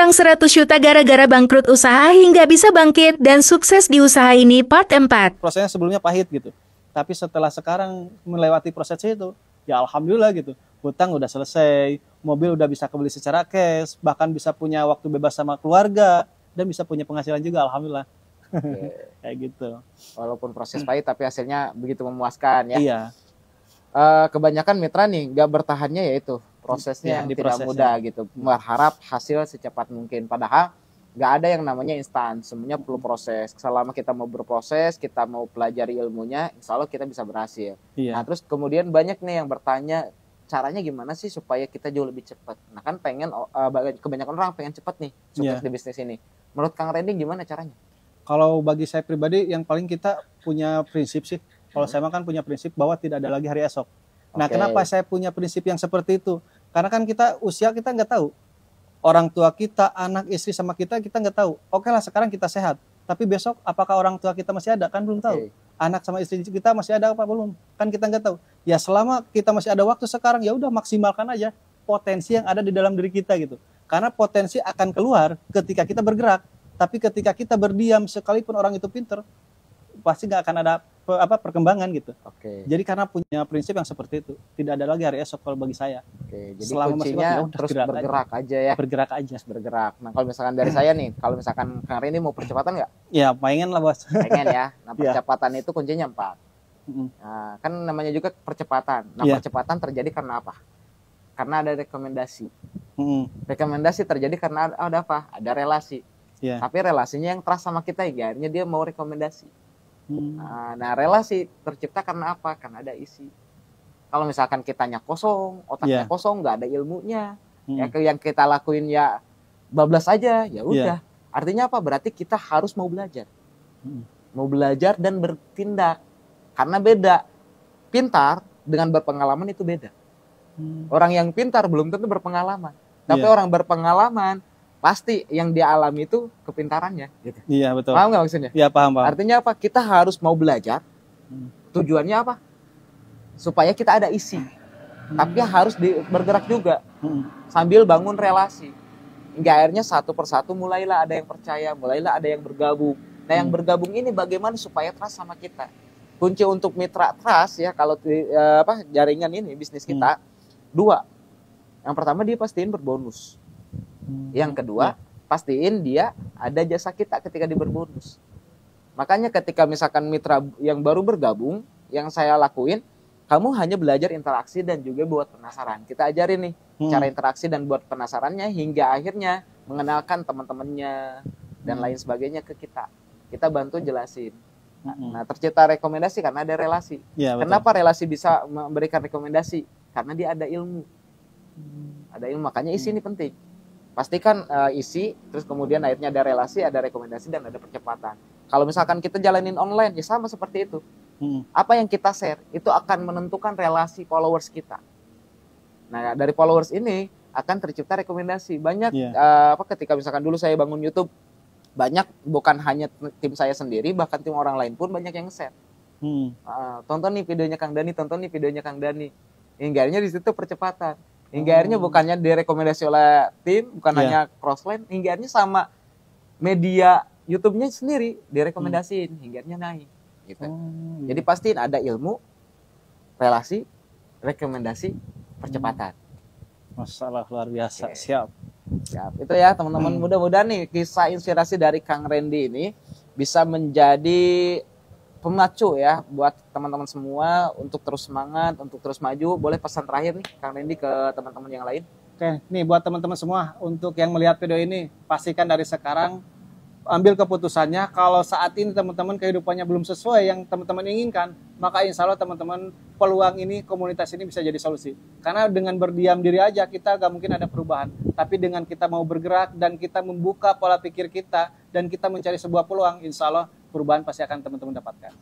utang 100 juta gara-gara bangkrut usaha hingga bisa bangkit dan sukses di usaha ini part 4. Prosesnya sebelumnya pahit gitu. Tapi setelah sekarang melewati proses itu, ya alhamdulillah gitu. Hutang udah selesai, mobil udah bisa kebeli secara cash, bahkan bisa punya waktu bebas sama keluarga, dan bisa punya penghasilan juga alhamdulillah. Kayak gitu. Walaupun proses pahit tapi hasilnya begitu memuaskan ya. Iya. Kebanyakan mitra nih nggak bertahannya yaitu prosesnya yang di tidak prosesnya. mudah gitu. Berharap hasil secepat mungkin. Padahal nggak ada yang namanya instan. Semuanya perlu proses. Selama kita mau berproses, kita mau pelajari ilmunya, insya Allah kita bisa berhasil. Iya. Nah terus kemudian banyak nih yang bertanya caranya gimana sih supaya kita jauh lebih cepat. Nah kan kebanyakan orang pengen cepat nih sukses di bisnis ini. Menurut Kang Randy gimana caranya? Kalau bagi saya pribadi yang paling kita punya prinsip sih. Kalau saya kan punya prinsip bahwa tidak ada lagi hari esok. Nah, kenapa saya punya prinsip yang seperti itu? Karena kan usia kita nggak tahu. Orang tua kita, anak, istri sama kita nggak tahu. Oke lah sekarang kita sehat. Tapi besok apakah orang tua kita masih ada? Kan belum tahu. Anak sama istri kita masih ada apa belum? Kan kita nggak tahu. Ya selama kita masih ada waktu sekarang, ya udah maksimalkan aja potensi yang ada di dalam diri kita gitu. Karena potensi akan keluar ketika kita bergerak. Tapi ketika kita berdiam, sekalipun orang itu pinter, pasti nggak akan ada perkembangan gitu. Jadi karena punya prinsip yang seperti itu, tidak ada lagi hari esok kalau bagi saya. Jadi selama kuncinya masih terus bergerak aja ya. Bergerak aja. Bergerak. Nah kalau misalkan dari saya nih, kalau misalkan Kang Randy mau percepatan nggak? Ya pengen lah bos. Pengen ya. Nah percepatan itu kuncinya 4. Nah, kan namanya juga percepatan. Nah percepatan terjadi karena apa? Karena ada rekomendasi. Rekomendasi terjadi karena ada apa? Ada relasi. Tapi relasinya yang trust sama kita ya, akhirnya dia mau rekomendasi. Nah relasi tercipta karena apa? Karena ada isi. Kalau misalkan kitanya kosong, otaknya kosong, nggak ada ilmunya, ya yang kita lakuin ya bablas aja, ya udah. Artinya apa? Berarti kita harus mau belajar, mau belajar dan bertindak. Karena beda, pintar dengan berpengalaman itu beda. Orang yang pintar belum tentu berpengalaman, tapi orang berpengalaman pasti yang dia alami itu kepintarannya gitu. Iya betul. Paham nggak maksudnya? Iya paham. Artinya apa? Kita harus mau belajar. Tujuannya apa? Supaya kita ada isi. Tapi harus bergerak juga. Sambil bangun relasi. Hingga akhirnya satu persatu mulailah ada yang percaya, mulailah ada yang bergabung. Nah yang bergabung ini bagaimana supaya trust sama kita? Kunci untuk mitra trust ya kalau jaringan ini bisnis kita 2. Yang pertama dia pastiin berbonus. Yang kedua, pastiin dia ada jasa kita ketika dia berbonus. Makanya ketika misalkan mitra yang baru bergabung, yang saya lakuin, kamu hanya belajar interaksi dan juga buat penasaran. Kita ajarin nih cara interaksi dan buat penasarannya hingga akhirnya mengenalkan teman-temannya dan lain sebagainya ke kita. Kita bantu jelasin. Nah, tercipta rekomendasi karena ada relasi. Kenapa relasi bisa memberikan rekomendasi? Karena dia ada ilmu. Ada ilmu, makanya isi ini penting. Pastikan isi, terus kemudian akhirnya ada relasi, ada rekomendasi, dan ada percepatan. Kalau misalkan kita jalanin online, ya sama seperti itu. Apa yang kita share, itu akan menentukan relasi followers kita. Nah, dari followers ini akan tercipta rekomendasi. Banyak, ketika misalkan dulu saya bangun YouTube, banyak, bukan hanya tim saya sendiri, bahkan tim orang lain pun banyak yang share. Tonton nih videonya Kang Dani, tonton nih videonya Kang Dani. Hingga akhirnya di situ percepatan. Hingga akhirnya bukannya direkomendasi oleh tim, bukan hanya crossline, hingga akhirnya sama media YouTube-nya sendiri direkomendasiin, hingga akhirnya naik. Gitu. Jadi pastiin ada ilmu, relasi, rekomendasi, percepatan. Masalah luar biasa. Siap. Itu ya teman-teman, mudah-mudahan nih kisah inspirasi dari Kang Randy ini bisa menjadi pemacu ya buat teman-teman semua untuk terus semangat, untuk terus maju. Boleh pesan terakhir nih Kang Randy ke teman-teman yang lain? Oke, nih buat teman-teman semua, untuk yang melihat video ini, pastikan dari sekarang ambil keputusannya. Kalau saat ini teman-teman kehidupannya belum sesuai yang teman-teman inginkan, maka insya Allah teman-teman peluang ini, komunitas ini bisa jadi solusi. Karena dengan berdiam diri aja kita gak mungkin ada perubahan. Tapi dengan kita mau bergerak dan kita membuka pola pikir kita dan kita mencari sebuah peluang, insya Allah perubahan pasti akan teman-teman dapatkan.